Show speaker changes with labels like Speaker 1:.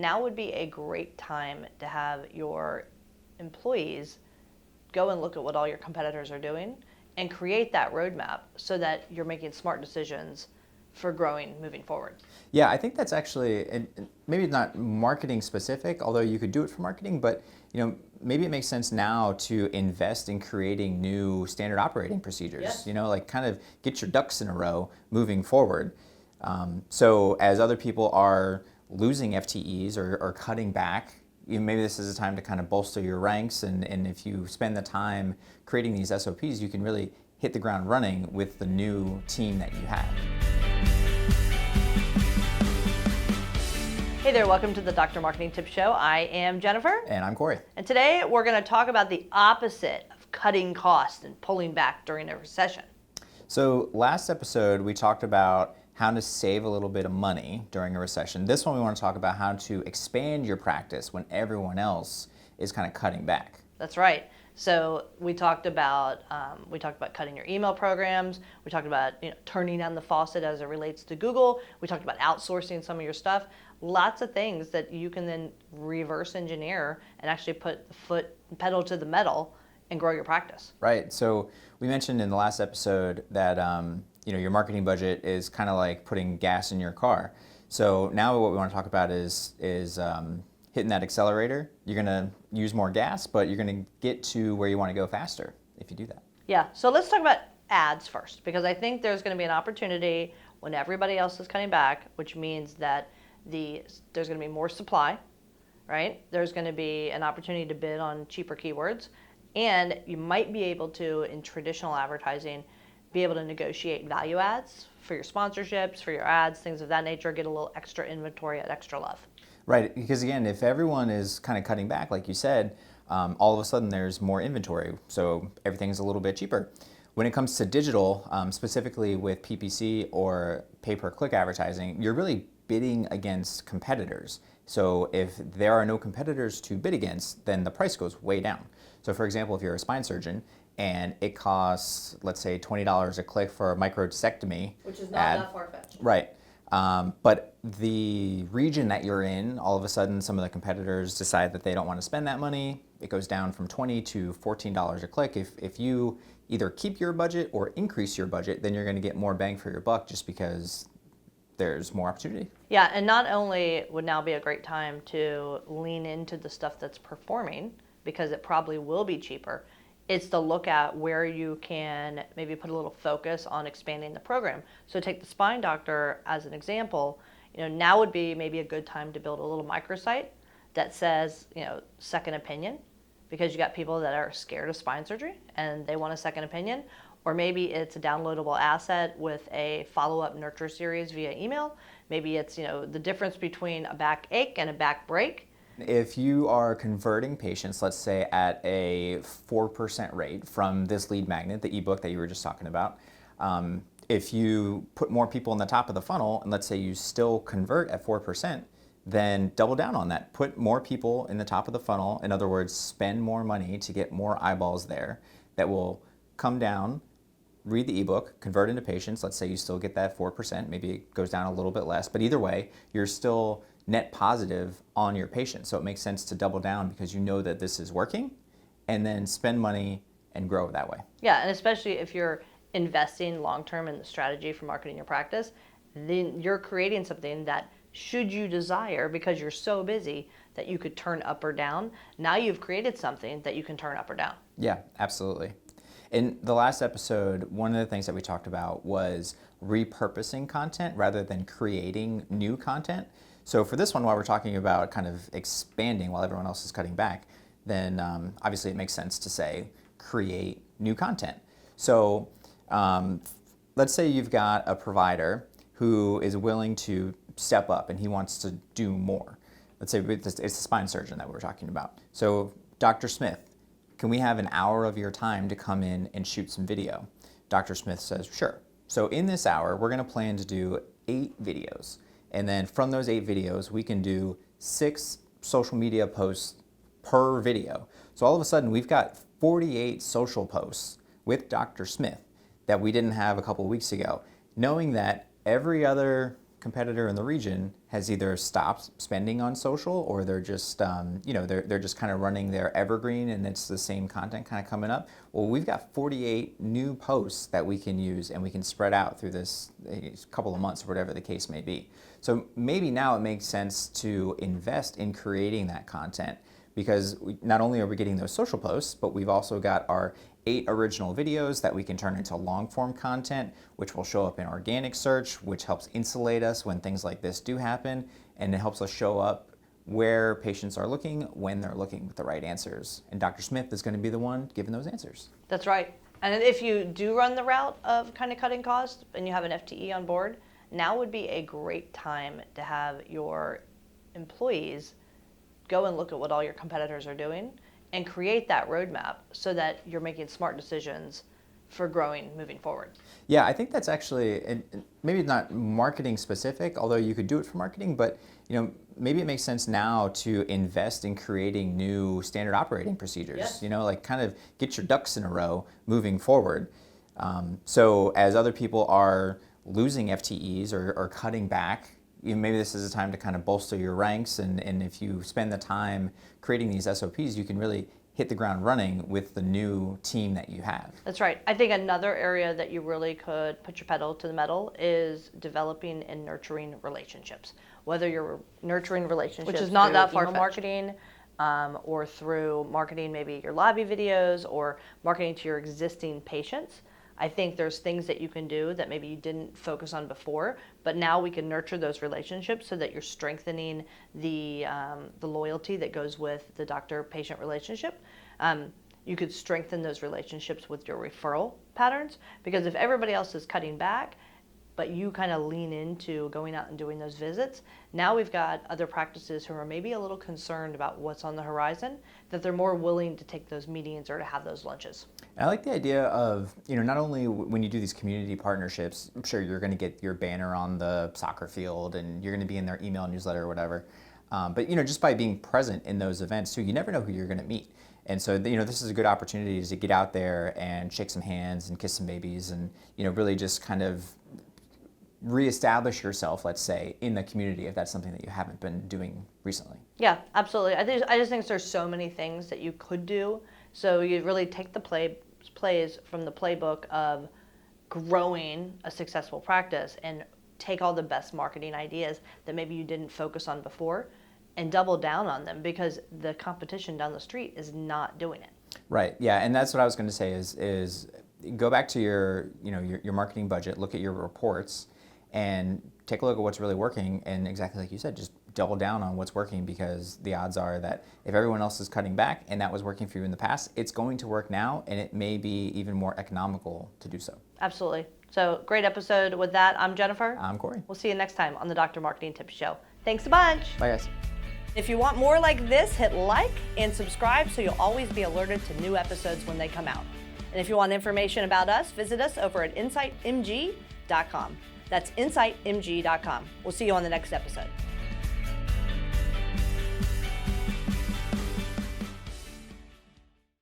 Speaker 1: now would be a great time to have your employees go and look at what all your competitors are doing and create that roadmap so that you're making smart decisions for growing moving forward.
Speaker 2: Yeah, I think that's actually, and maybe not marketing specific, although you could do it for marketing, but maybe it makes sense now to invest in creating new standard operating procedures.
Speaker 1: Yes.
Speaker 2: Like kind of get your ducks in a row moving forward. So as other people are losing FTEs or cutting back, maybe this is a time to kind of bolster your ranks, and if you spend the time creating these SOPs, you can really hit the ground running with the new team that you have.
Speaker 1: Hey there, welcome to the Dr. Marketing Tips Show. I am Jennifer.
Speaker 2: And I'm Corey.
Speaker 1: And today we're going to talk about the opposite of cutting costs and pulling back during a recession.
Speaker 2: So last episode we talked about how to save a little bit of money during a recession. This one we want to talk about how to expand your practice when everyone else is kind of cutting back.
Speaker 1: That's right. So we talked about cutting your email programs. We talked about turning down the faucet as it relates to Google. We talked about outsourcing some of your stuff. Lots of things that you can then reverse engineer and actually put the pedal to the metal and grow your practice.
Speaker 2: Right. So we mentioned in the last episode that your marketing budget is kind of like putting gas in your car. So now what we want to talk about is hitting that accelerator. You're going to use more gas, but you're going to get to where you want to go faster if you do that.
Speaker 1: Yeah, so let's talk about ads first, because I think there's going to be an opportunity when everybody else is cutting back, which means that there's going to be more supply, right? There's going to be an opportunity to bid on cheaper keywords, and you might be able to, in traditional advertising, be able to negotiate value ads for your sponsorships, for your ads, things of that nature, get a little extra inventory at extra love.
Speaker 2: Right, because again, if everyone is kind of cutting back, like you said, all of a sudden there's more inventory, so everything's a little bit cheaper. When it comes to digital, specifically with PPC or pay-per-click advertising, you're really bidding against competitors. So if there are no competitors to bid against, then the price goes way down. So for example, if you're a spine surgeon and it costs, let's say, $20 a click for a microdiscectomy,
Speaker 1: Which is not
Speaker 2: ad,
Speaker 1: that far-fetched.
Speaker 2: Right. But the region that you're in, all of a sudden some of the competitors decide that they don't want to spend that money. It goes down from $20 to $14 a click. If you either keep your budget or increase your budget, then you're going to get more bang for your buck just because there's more opportunity.
Speaker 1: Yeah, and not only would now be a great time to lean into the stuff that's performing, because it probably will be cheaper, it's to look at where you can maybe put a little focus on expanding the program. So take the spine doctor as an example. Now would be maybe a good time to build a little microsite that says, second opinion, because you got people that are scared of spine surgery and they want a second opinion. Or maybe it's a downloadable asset with a follow-up nurture series via email. Maybe it's, the difference between a back ache and a back break.
Speaker 2: If you are converting patients, let's say at a 4% rate from this lead magnet, the ebook that you were just talking about, if you put more people in the top of the funnel, and let's say you still convert at 4%, then double down on that. Put more people in the top of the funnel. In other words, spend more money to get more eyeballs there that will come down, read the ebook, convert into patients. Let's say you still get that 4%, maybe it goes down a little bit less, but either way, you're still net positive on your patients. So it makes sense to double down because you know that this is working, and then spend money and grow that way.
Speaker 1: Yeah, and especially if you're investing long-term in the strategy for marketing your practice, then you're creating something that, should you desire, because you're so busy, that you could turn up or down. Now you've created something that you can turn up or down.
Speaker 2: Yeah, absolutely. In the last episode, one of the things that we talked about was repurposing content rather than creating new content. So for this one, while we're talking about kind of expanding while everyone else is cutting back, then obviously it makes sense to say create new content. So let's say you've got a provider who is willing to step up and he wants to do more. Let's say it's a spine surgeon that we're talking about. So Dr. Smith, can we have an hour of your time to come in and shoot some video? Dr. Smith says, sure. So in this hour, we're going to plan to do 8 videos. And then from those 8 videos, we can do 6 social media posts per video. So all of a sudden, we've got 48 social posts with Dr. Smith that we didn't have a couple of weeks ago, knowing that every other competitor in the region has either stopped spending on social, or they're just they're just kind of running their evergreen and it's the same content kind of coming up. Well, we've got 48 new posts that we can use and we can spread out through this couple of months or whatever the case may be. So maybe now it makes sense to invest in creating that content, because not only are we getting those social posts, but we've also got our 8 original videos that we can turn into long form content, which will show up in organic search, which helps insulate us when things like this do happen, and it helps us show up where patients are looking when they're looking with the right answers. And Dr. Smith is going to be the one giving those answers.
Speaker 1: That's right. And if you do run the route of kind of cutting costs and you have an FTE on board, now would be a great time to have your employees go and look at what all your competitors are doing and create that roadmap so that you're making smart decisions for growing moving forward.
Speaker 2: Yeah, I think that's actually, and maybe not marketing specific, although you could do it for marketing, but maybe it makes sense now to invest in creating new standard operating procedures.
Speaker 1: Yes.
Speaker 2: Like kind of get your ducks in a row moving forward. So as other people are losing FTEs or cutting back, maybe this is a time to kind of bolster your ranks, and if you spend the time creating these SOPs, you can really hit the ground running with the new team that you have.
Speaker 1: That's right. I think another area that you really could put your pedal to the metal is developing and nurturing relationships. Whether you're nurturing relationships, which is not that far from marketing, or through marketing maybe your lobby videos or marketing to your existing patients. I think there's things that you can do that maybe you didn't focus on before, but now we can nurture those relationships so that you're strengthening the loyalty that goes with the doctor-patient relationship. You could strengthen those relationships with your referral patterns, because if everybody else is cutting back, but you kind of lean into going out and doing those visits, now we've got other practices who are maybe a little concerned about what's on the horizon, that they're more willing to take those meetings or to have those lunches.
Speaker 2: I like the idea of, not only when you do these community partnerships, I'm sure you're going to get your banner on the soccer field and you're going to be in their email newsletter or whatever, but just by being present in those events too, you never know who you're going to meet. And so, this is a good opportunity to get out there and shake some hands and kiss some babies and, really just kind of reestablish yourself, let's say, in the community if that's something that you haven't been doing recently.
Speaker 1: Yeah, absolutely. I just think there's so many things that you could do. So you really take the plays from the playbook of growing a successful practice and take all the best marketing ideas that maybe you didn't focus on before and double down on them, because the competition down the street is not doing it.
Speaker 2: Right. Yeah, and that's what I was going to say is go back to your marketing budget, look at your reports, and take a look at what's really working, and exactly like you said, just double down on what's working, because the odds are that if everyone else is cutting back and that was working for you in the past, it's going to work now, and it may be even more economical to do so.
Speaker 1: Absolutely. So great episode with that. I'm Jennifer.
Speaker 2: I'm Corey.
Speaker 1: We'll see you next time on the Dr. Marketing Tips Show. Thanks a bunch.
Speaker 2: Bye, guys.
Speaker 1: If you want more like this, hit like and subscribe so you'll always be alerted to new episodes when they come out. And if you want information about us, visit us over at insightmg.com. That's insightmg.com. We'll see you on the next episode.